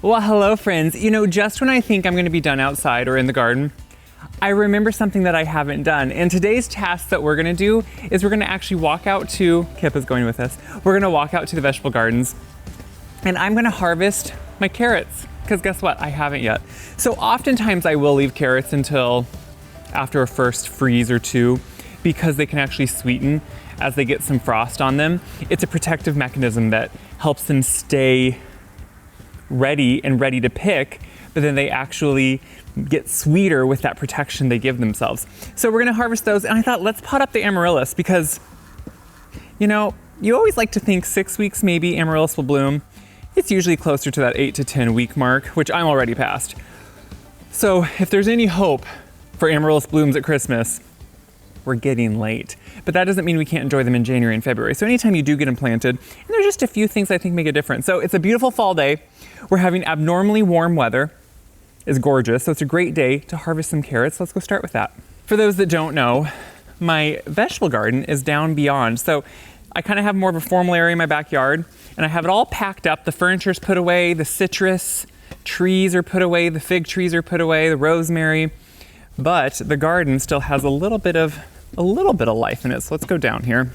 Well, hello friends. You know, just when I think I'm gonna be done outside or in the garden, I remember something that I haven't done. And today's task that we're gonna do is we're gonna actually walk out to, Kip is going with us, we're gonna walk out to the vegetable gardens and I'm gonna harvest my carrots. Because guess what, I haven't yet. So oftentimes I will leave carrots until after a first freeze or two because they can actually sweeten as they get some frost on them. It's a protective mechanism that helps them stay ready to pick, but then they actually get sweeter with that protection they give themselves. So we're gonna harvest those, and I thought let's pot up the Amaryllis because, you know, you always like to think 6 weeks maybe Amaryllis will bloom. It's usually closer to that 8 to 10 week mark, which I'm already past. So if there's any hope for Amaryllis blooms at Christmas, we're getting late. But that doesn't mean we can't enjoy them in January and February. So anytime you do get them planted, and there's just a few things I think make a difference. So it's a beautiful fall day. We're having abnormally warm weather. It's gorgeous. So it's a great day to harvest some carrots. Let's go start with that. For those that don't know, my vegetable garden is down beyond. So I kind of have more of a formal area in my backyard and I have it all packed up. The furniture's put away, the citrus trees are put away, the fig trees are put away, the rosemary, but the garden still has a little bit of life in it. So let's go down here.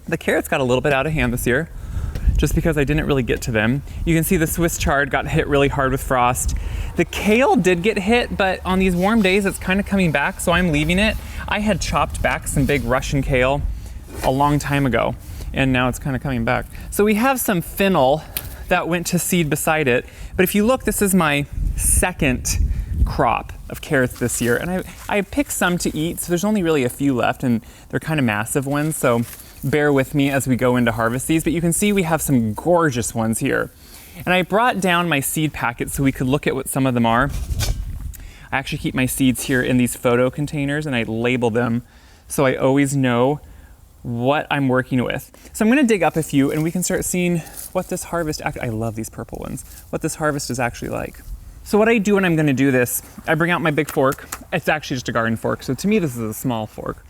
The carrots got a little bit out of hand this year, just because I didn't really get to them. You can see the Swiss chard got hit really hard with frost. The kale did get hit, but on these warm days, it's kind of coming back, so I'm leaving it. I had chopped back some big Russian kale a long time ago, and now it's kind of coming back. So we have some fennel that went to seed beside it, but if you look, this is my second crop of carrots this year, and I picked some to eat, so there's only really a few left, and they're kind of massive ones, so bear with me as we go in to harvest these, but you can see we have some gorgeous ones here. And I brought down my seed packet so we could look at what some of them are. I actually keep my seeds here in these photo containers and I label them so I always know what I'm working with. So I'm gonna dig up a few and we can start seeing what this harvest, I love these purple ones, what this harvest is actually like. So what I do when I'm gonna do this, I bring out my big fork. It's actually just a garden fork, so to me this is a small fork.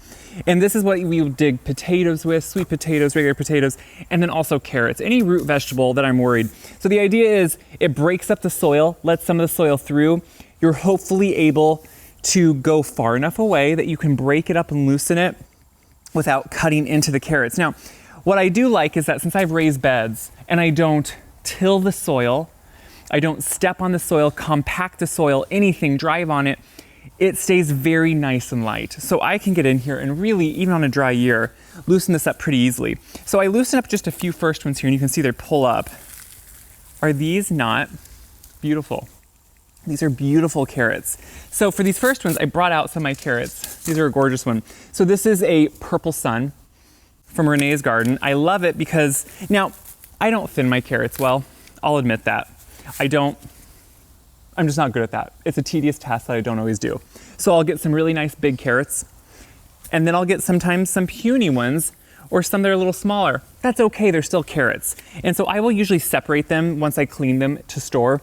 And this is what we dig potatoes with, sweet potatoes, regular potatoes, and then also carrots, any root vegetable that I'm worried. So the idea is it breaks up the soil, lets some of the soil through. You're hopefully able to go far enough away that you can break it up and loosen it without cutting into the carrots. Now, what I do like is that since I've raised beds and I don't till the soil, I don't step on the soil, compact the soil, anything, drive on it, it stays very nice and light. So I can get in here and really, even on a dry year, loosen this up pretty easily. So I loosen up just a few first ones here and you can see they pull up. Are these not beautiful? These are beautiful carrots. So for these first ones, I brought out some of my carrots. These are a gorgeous one. So this is a purple sun from Renee's garden. I love it because, now, I don't thin my carrots well. I'll admit that. I'm just not good at that. It's a tedious task that I don't always do. So I'll get some really nice big carrots, and then I'll get sometimes some puny ones, or some that are a little smaller. That's okay, they're still carrots. And so I will usually separate them once I clean them to store,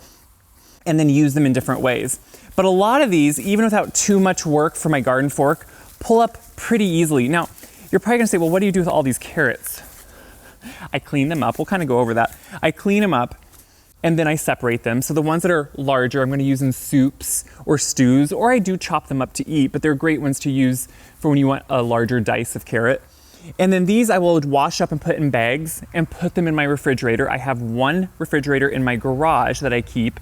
and then use them in different ways. But a lot of these, even without too much work for my garden fork, pull up pretty easily. Now, you're probably gonna say, well, what do you do with all these carrots? I clean them up, we'll kind of go over that. I clean them up, and then I separate them. So the ones that are larger, I'm gonna use in soups or stews, or I do chop them up to eat, but they're great ones to use for when you want a larger dice of carrot. And then these I will wash up and put in bags and put them in my refrigerator. I have one refrigerator in my garage that I keep.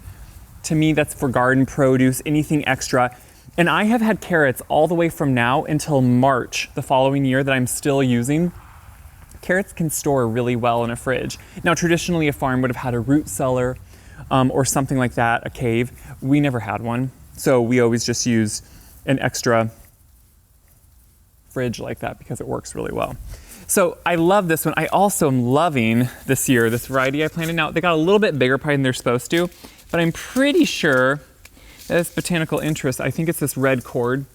To me, that's for garden produce, anything extra. And I have had carrots all the way from now until March the following year that I'm still using. Carrots can store really well in a fridge. Now, traditionally, a farm would have had a root cellar or something like that, a cave. We never had one, so we always just use an extra fridge like that because it works really well. So I love this one. I also am loving this year, this variety I planted. Now, they got a little bit bigger probably than they're supposed to, but I'm pretty sure that it's botanical interest. I think it's this red cord.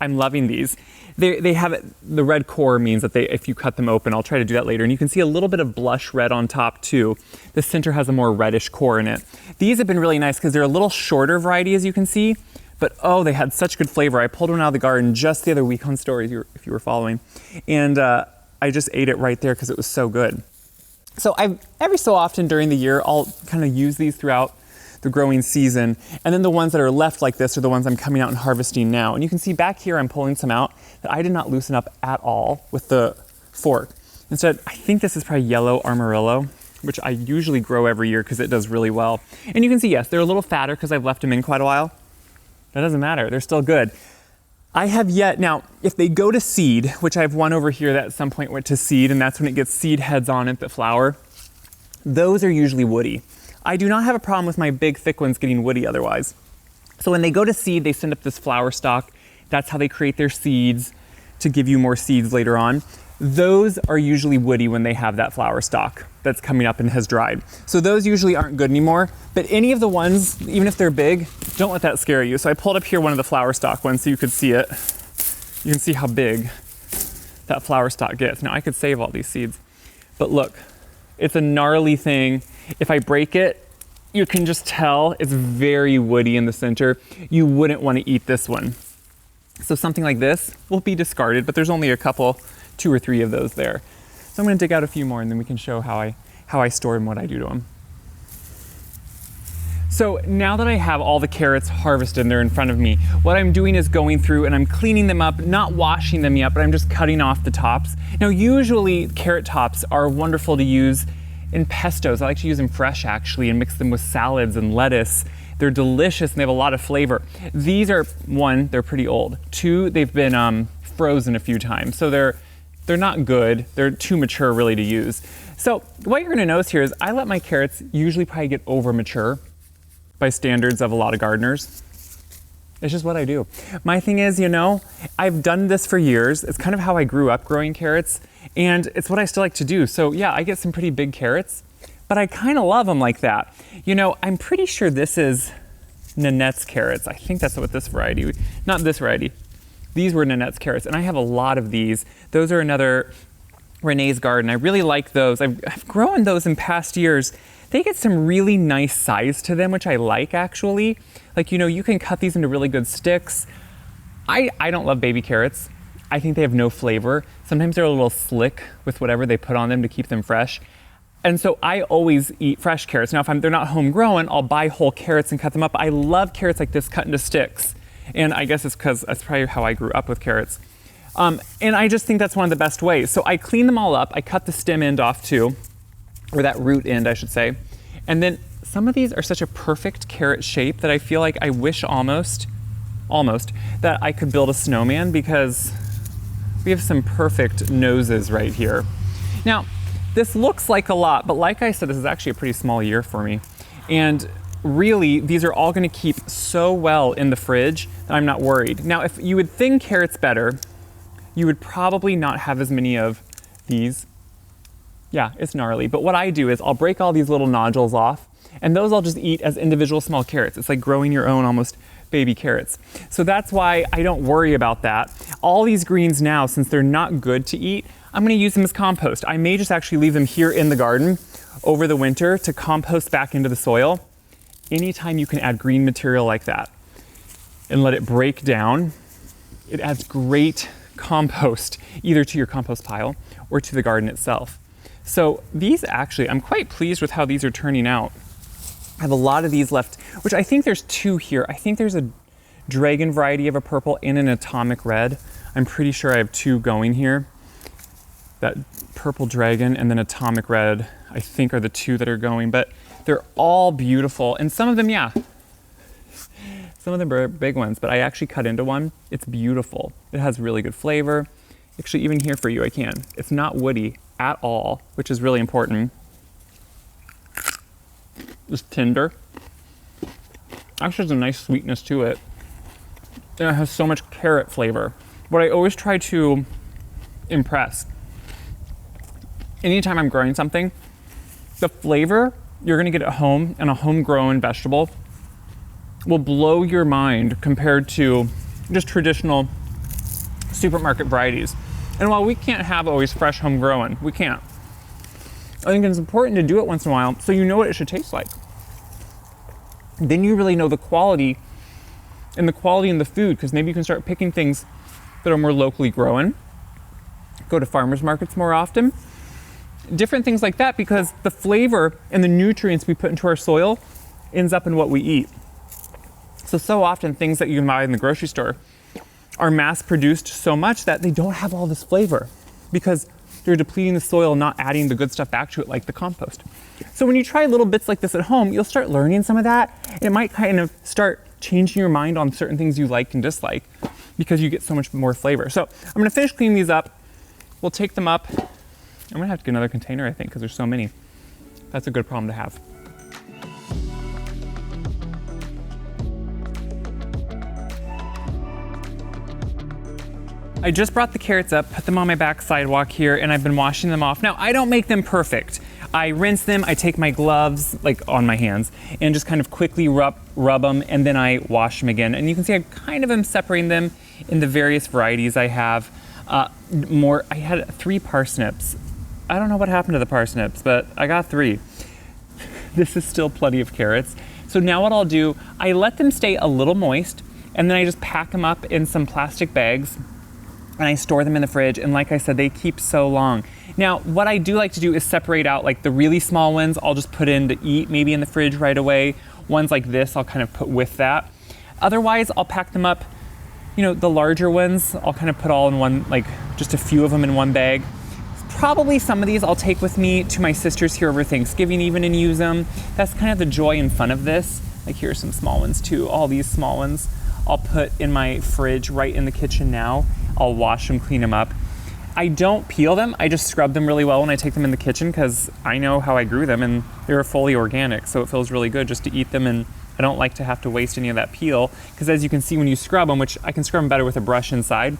I'm loving these. They have it, the red core means that if you cut them open, I'll try to do that later. And you can see a little bit of blush red on top too. The center has a more reddish core in it. These have been really nice because they're a little shorter variety as you can see, but oh, they had such good flavor. I pulled one out of the garden just the other week on stories if you were following. And I just ate it right there because it was so good. So every so often during the year, I'll kind of use these throughout the growing season. And then the ones that are left like this are the ones I'm coming out and harvesting now. And you can see back here, I'm pulling some out that I did not loosen up at all with the fork. Instead, I think this is probably yellow Amarillo, which I usually grow every year because it does really well. And you can see, yes, they're a little fatter because I've left them in quite a while. That doesn't matter, they're still good. I have yet, now, if they go to seed, which I have one over here that at some point went to seed, and that's when it gets seed heads on it that flower, those are usually woody. I do not have a problem with my big thick ones getting woody otherwise. So when they go to seed, they send up this flower stalk. That's how they create their seeds to give you more seeds later on. Those are usually woody when they have that flower stalk that's coming up and has dried. So those usually aren't good anymore, but any of the ones, even if they're big, don't let that scare you. So I pulled up here one of the flower stalk ones so you could see it. You can see how big that flower stalk gets. Now I could save all these seeds, but look, it's a gnarly thing. If I break it, you can just tell it's very woody in the center. You wouldn't want to eat this one. So something like this will be discarded, but there's only a couple, 2 or 3 of those there. So I'm going to dig out a few more and then we can show how I store them, what I do to them. So now that I have all the carrots harvested and they're in front of me, what I'm doing is going through and I'm cleaning them up, not washing them yet, but I'm just cutting off the tops. Now usually carrot tops are wonderful to use in pestos. I like to use them fresh actually and mix them with salads and lettuce. They're delicious and they have a lot of flavor. These are, 1, they're pretty old. 2, they've been frozen a few times. So they're not good. They're too mature really to use. So what you're gonna notice here is I let my carrots usually probably get over mature by standards of a lot of gardeners. It's just what I do. My thing is, I've done this for years. It's kind of how I grew up growing carrots and it's what I still like to do. So yeah, I get some pretty big carrots, but I kind of love them like that. I'm pretty sure this is Nanette's carrots. I think that's what this variety, not this variety. These were Nanette's carrots, and I have a lot of these. Those are another Renee's garden. I really like those. I've grown those in past years. They get some really nice size to them, which I like actually. Like, you can cut these into really good sticks. I don't love baby carrots. I think they have no flavor. Sometimes they're a little slick with whatever they put on them to keep them fresh. And so I always eat fresh carrots. Now, if they're not homegrown, I'll buy whole carrots and cut them up. I love carrots like this cut into sticks. And I guess it's because that's probably how I grew up with carrots. And I just think that's one of the best ways. So I clean them all up. I cut the stem end off too, or that root end, I should say. And then some of these are such a perfect carrot shape that I feel like I wish almost that I could build a snowman because we have some perfect noses right here. Now, this looks like a lot, but like I said, this is actually a pretty small year for me. And really, these are all gonna keep so well in the fridge that I'm not worried. Now, if you would thin carrots better, you would probably not have as many of these. Yeah, it's gnarly. But what I do is I'll break all these little nodules off and those I'll just eat as individual small carrots. It's like growing your own almost baby carrots. So that's why I don't worry about that. All these greens now, since they're not good to eat, I'm gonna use them as compost. I may just actually leave them here in the garden over the winter to compost back into the soil. Anytime you can add green material like that and let it break down, it adds great compost either to your compost pile or to the garden itself. So these actually, I'm quite pleased with how these are turning out. I have a lot of these left, which I think there's 2 here. I think there's a dragon variety of a purple and an atomic red. I'm pretty sure I have 2 going here. That purple dragon and then atomic red, I think are the 2 that are going, but they're all beautiful. And some of them, yeah, some of them are big ones, but I actually cut into one. It's beautiful. It has really good flavor. Actually, even here for you, I can. It's not woody at all, which is really important. It's tender. Actually, there's a nice sweetness to it. And it has so much carrot flavor. What I always try to impress, anytime I'm growing something, the flavor you're gonna get at home and a homegrown vegetable will blow your mind compared to just traditional supermarket varieties. And while we can't have always fresh homegrown, we can't. I think it's important to do it once in a while so you know what it should taste like. Then you really know the quality in the food, because maybe you can start picking things that are more locally grown, go to farmers markets more often, different things like that, because the flavor and the nutrients we put into our soil ends up in what we eat. So often things that you can buy in the grocery store are mass produced so much that they don't have all this flavor because they're depleting the soil, not adding the good stuff back to it, like the compost. So when you try little bits like this at home, you'll start learning some of that. And it might kind of start changing your mind on certain things you like and dislike because you get so much more flavor. So I'm gonna finish cleaning these up. We'll take them up. I'm gonna have to get another container, I think, because there's so many. That's a good problem to have. I just brought the carrots up, put them on my back sidewalk here, and I've been washing them off. Now, I don't make them perfect. I rinse them, I take my gloves, like on my hands, and just kind of quickly rub them, and then I wash them again. And you can see I kind of am separating them in the various varieties I have. I had 3 parsnips. I don't know what happened to the parsnips, but I got 3. This is still plenty of carrots. So now what I'll do, I let them stay a little moist, and then I just pack them up in some plastic bags, and I store them in the fridge. And like I said, they keep so long. Now, what I do like to do is separate out like the really small ones, I'll just put in to eat, maybe in the fridge right away. Ones like this, I'll kind of put with that. Otherwise, I'll pack them up, you know, the larger ones, I'll kind of put all in one, like just a few of them in one bag. Probably some of these I'll take with me to my sister's here over Thanksgiving even and use them. That's kind of the joy and fun of this. Like here's some small ones too, all these small ones I'll put in my fridge right in the kitchen now. I'll wash them, clean them up. I don't peel them, I just scrub them really well when I take them in the kitchen because I know how I grew them and they're fully organic, so it feels really good just to eat them, and I don't like to have to waste any of that peel because as you can see when you scrub them, which I can scrub them better with a brush inside,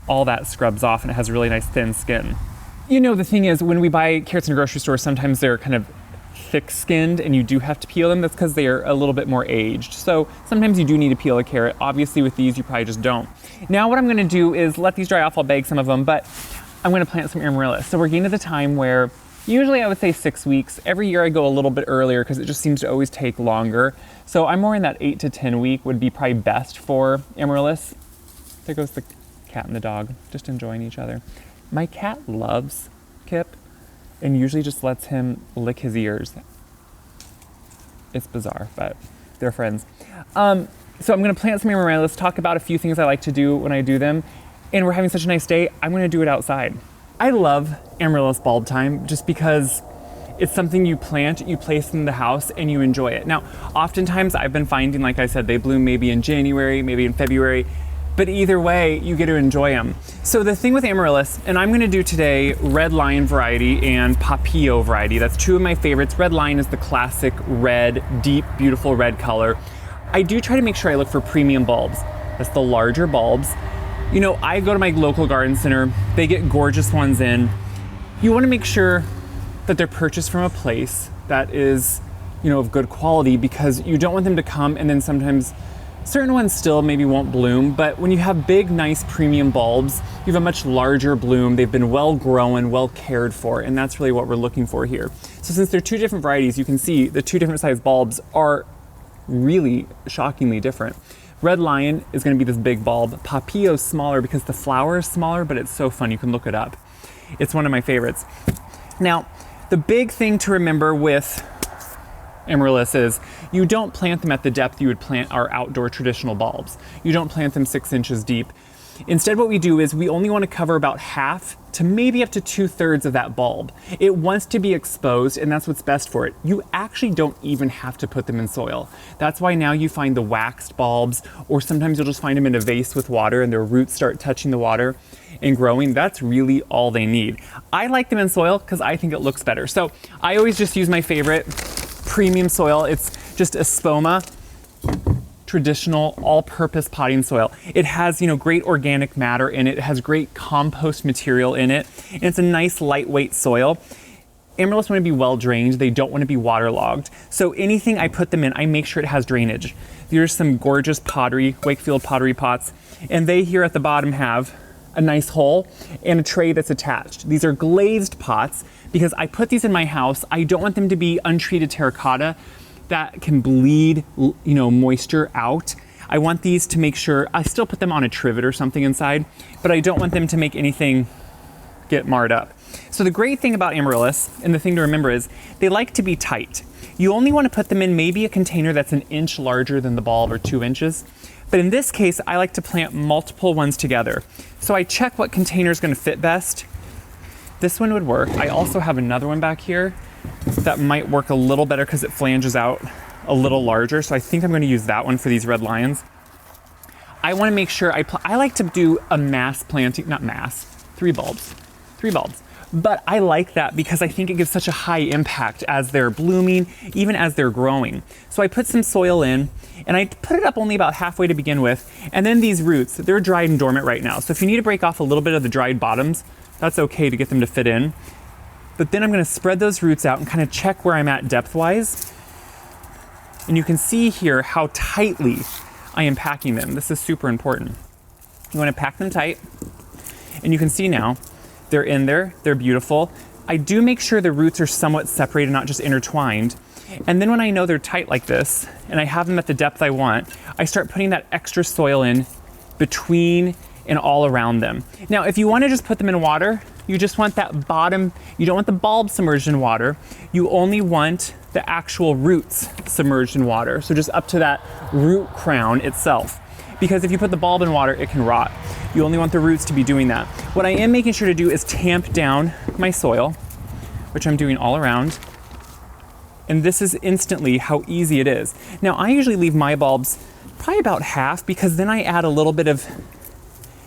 all that scrubs off and it has a really nice thin skin. You know, the thing is when we buy carrots in a grocery store, sometimes they're kind of thick-skinned and you do have to peel them. That's because they are a little bit more aged. So sometimes you do need to peel a carrot. Obviously with these, you probably just don't. Now what I'm gonna do is let these dry off. I'll bag some of them, but I'm gonna plant some amaryllis. So we're getting to the time where usually I would say 6 weeks. Every year I go a little bit earlier because it just seems to always take longer. So I'm more in that 8 to 10 week would be probably best for amaryllis. There goes the cat and the dog, just enjoying each other. My cat loves Kip and usually just lets him lick his ears. It's bizarre, but they're friends. So I'm gonna plant some amaryllis, talk about a few things I like to do when I do them, and we're having such a nice day, I'm gonna do it outside. I love amaryllis bulb time just because it's something you plant, you place in the house, and you enjoy it. Now, oftentimes I've been finding, like I said, they bloom maybe in January, maybe in February, but either way, you get to enjoy them. So the thing with amaryllis, and I'm gonna do today Red Lion variety and Papillo variety. That's 2 of my favorites. Red Lion is the classic red, deep, beautiful red color. I do try to make sure I look for premium bulbs. That's the larger bulbs. You know, I go to my local garden center, they get gorgeous ones in. You wanna make sure that they're purchased from a place that is, you know, of good quality because you don't want them to come and then sometimes certain ones still maybe won't bloom, but when you have big, nice premium bulbs, you have a much larger bloom. They've been well grown, well cared for, and that's really what we're looking for here. So since they're 2 different varieties, you can see the 2 different size bulbs are really shockingly different. Red Lion is gonna be this big bulb. Papillo's smaller because the flower is smaller, but it's so fun, you can look it up. It's one of my favorites. Now, the big thing to remember with amaryllis is you don't plant them at the depth you would plant our outdoor traditional bulbs. You don't plant them 6 inches deep. Instead, what we do is we only want to cover about half to maybe up to 2/3 of that bulb. It wants to be exposed, and that's what's best for it. You actually don't even have to put them in soil. That's why now you find the waxed bulbs, or sometimes you'll just find them in a vase with water and their roots start touching the water and growing. That's really all they need. I like them in soil because I think it looks better. So I always just use my favorite premium soil. It's just Espoma traditional all-purpose potting soil. It has, you know, great organic matter in it. It has great compost material in it. And it's a nice lightweight soil. Amaryllis want to be well drained. They don't want to be waterlogged. So anything I put them in, I make sure it has drainage. Here's some gorgeous pottery, Wakefield pottery pots. And they here at the bottom have a nice hole and a tray that's attached. These are glazed pots because I put these in my house. I don't want them to be untreated terracotta that can bleed, you know, moisture out. I want these to make sure, I still put them on a trivet or something inside, but I don't want them to make anything get marred up. So the great thing about Amaryllis, and the thing to remember is, they like to be tight. You only want to put them in maybe a container that's an inch larger than the bulb or 2 inches. But in this case, I like to plant multiple ones together. So I check what container is going to fit best. This one would work. I also have another one back here that might work a little better because it flanges out a little larger. So I think I'm going to use that one for these red lions. I want to make sure I like to do a mass planting, not mass, 3 bulbs. But I like that because I think it gives such a high impact as they're blooming, even as they're growing. So I put some soil in, and I put it up only about halfway to begin with. And then these roots, they're dried and dormant right now. So if you need to break off a little bit of the dried bottoms, that's okay to get them to fit in. But then I'm going to spread those roots out and kind of check where I'm at depth-wise. And you can see here how tightly I am packing them. This is super important. You want to pack them tight. And you can see now, they're in there, they're beautiful. I do make sure the roots are somewhat separated, not just intertwined. And then when I know they're tight like this, and I have them at the depth I want, I start putting that extra soil in between and all around them. Now, if you want to just put them in water, you just want that bottom, you don't want the bulb submerged in water. You only want the actual roots submerged in water. So just up to that root crown itself. Because if you put the bulb in water, it can rot. You only want the roots to be doing that. What I am making sure to do is tamp down my soil, which I'm doing all around. And this is instantly how easy it is. Now, I usually leave my bulbs probably about half because then I add a little bit of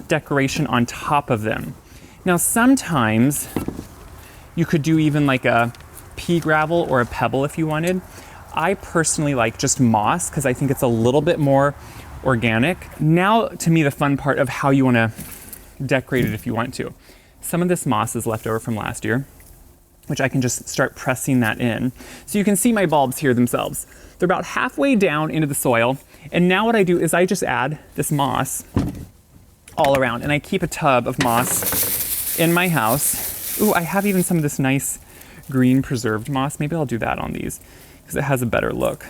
decoration on top of them. Now, sometimes you could do even like a pea gravel or a pebble if you wanted. I personally like just moss because I think it's a little bit more organic. Now, to me, the fun part of how you want to decorate it if you want to. Some of this moss is left over from last year, which I can just start pressing that in. So you can see my bulbs here themselves. They're about halfway down into the soil. And now what I do is I just add this moss all around, and I keep a tub of moss in my house. Ooh, I have even some of this nice green preserved moss. Maybe I'll do that on these because it has a better look.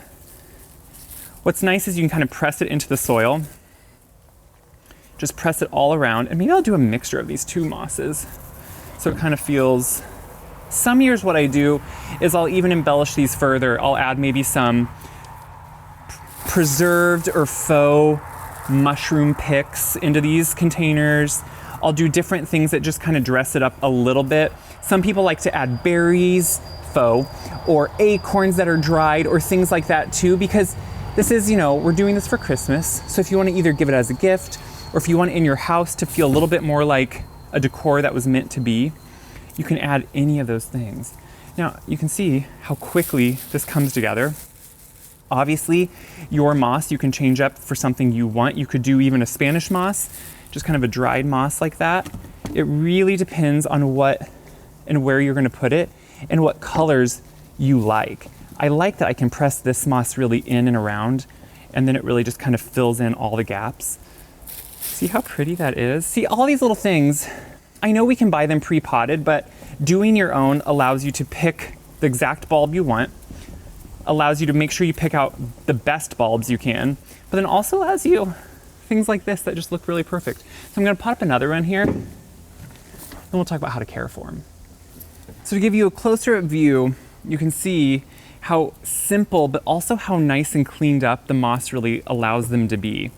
What's nice is you can kind of press it into the soil. Just press it all around, and maybe I'll do a mixture of these 2 mosses. So it kind of feels, some years what I do is I'll even embellish these further. I'll add maybe some preserved or faux mushroom picks into these containers. I'll do different things that just kind of dress it up a little bit. Some people like to add berries, faux, or acorns that are dried, or things like that too, because this is, we're doing this for Christmas. So if you want to either give it as a gift, or if you want it in your house to feel a little bit more like a decor that was meant to be, you can add any of those things. Now, you can see how quickly this comes together. Obviously, your moss you can change up for something you want. You could do even a Spanish moss, just kind of a dried moss like that. It really depends on what and where you're going to put it and what colors you like. I like that I can press this moss really in and around, and then it really just kind of fills in all the gaps. See how pretty that is? See, all these little things, I know we can buy them pre-potted, but doing your own allows you to pick the exact bulb you want, allows you to make sure you pick out the best bulbs you can, but then also allows you things like this that just look really perfect. So I'm gonna pot up another one here, and we'll talk about how to care for them. So to give you a closer view, you can see how simple, but also how nice and cleaned up the moss really allows them to be.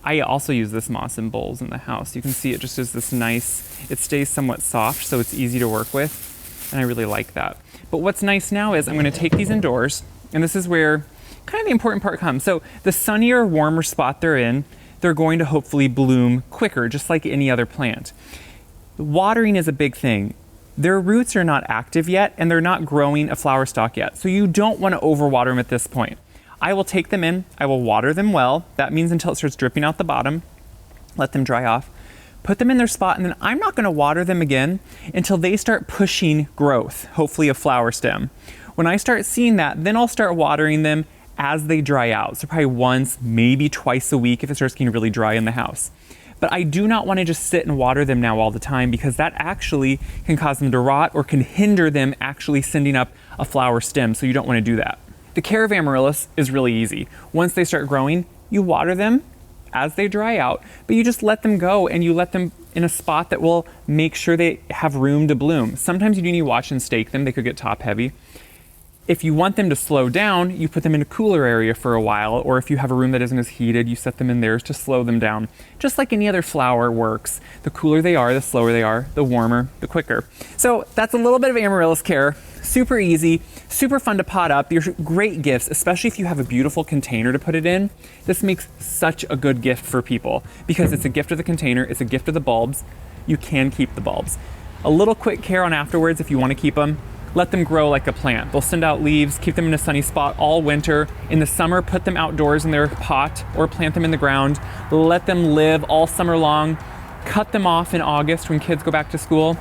I also use this moss in bowls in the house. You can see it just is this nice, it stays somewhat soft, so it's easy to work with, and I really like that. But what's nice now is I'm gonna take these indoors, and this is where kind of the important part comes. So the sunnier, warmer spot they're in, they're going to hopefully bloom quicker, just like any other plant. Watering is a big thing. Their roots are not active yet, and they're not growing a flower stalk yet. So you don't want to overwater them at this point. I will take them in, I will water them well. That means until it starts dripping out the bottom. Let them dry off. Put them in their spot, and then I'm not going to water them again until they start pushing growth, hopefully a flower stem. When I start seeing that, then I'll start watering them as they dry out. So probably once, maybe twice a week if it starts getting really dry in the house. But I do not want to just sit and water them now all the time, because that actually can cause them to rot or can hinder them actually sending up a flower stem. So you don't want to do that. The care of Amaryllis is really easy. Once they start growing, you water them as they dry out, but you just let them go and you let them in a spot that will make sure they have room to bloom. Sometimes you do need to watch and stake them. They could get top heavy. If you want them to slow down, you put them in a cooler area for a while, or if you have a room that isn't as heated, you set them in theirs to slow them down. Just like any other flower works. The cooler they are, the slower they are, the warmer, the quicker. So that's a little bit of amaryllis care. Super easy, super fun to pot up. These are great gifts, especially if you have a beautiful container to put it in. This makes such a good gift for people because it's a gift of the container, it's a gift of the bulbs. You can keep the bulbs. A little quick care on afterwards if you want to keep them. Let them grow like a plant. They'll send out leaves, keep them in a sunny spot all winter. In the summer, put them outdoors in their pot or plant them in the ground. Let them live all summer long. Cut them off in August when kids go back to school.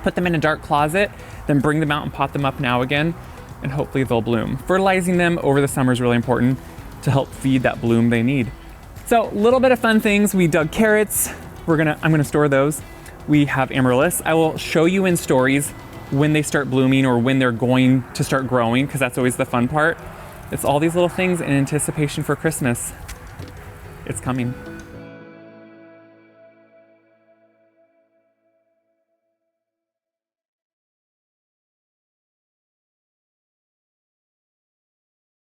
Put them in a dark closet, then bring them out and pot them up now again, and hopefully they'll bloom. Fertilizing them over the summer is really important to help feed that bloom they need. So a little bit of fun things. We dug carrots. I'm gonna store those. We have amaryllis. I will show you in stories when they start blooming or when they're going to start growing, because that's always the fun part. It's all these little things in anticipation for Christmas. It's coming.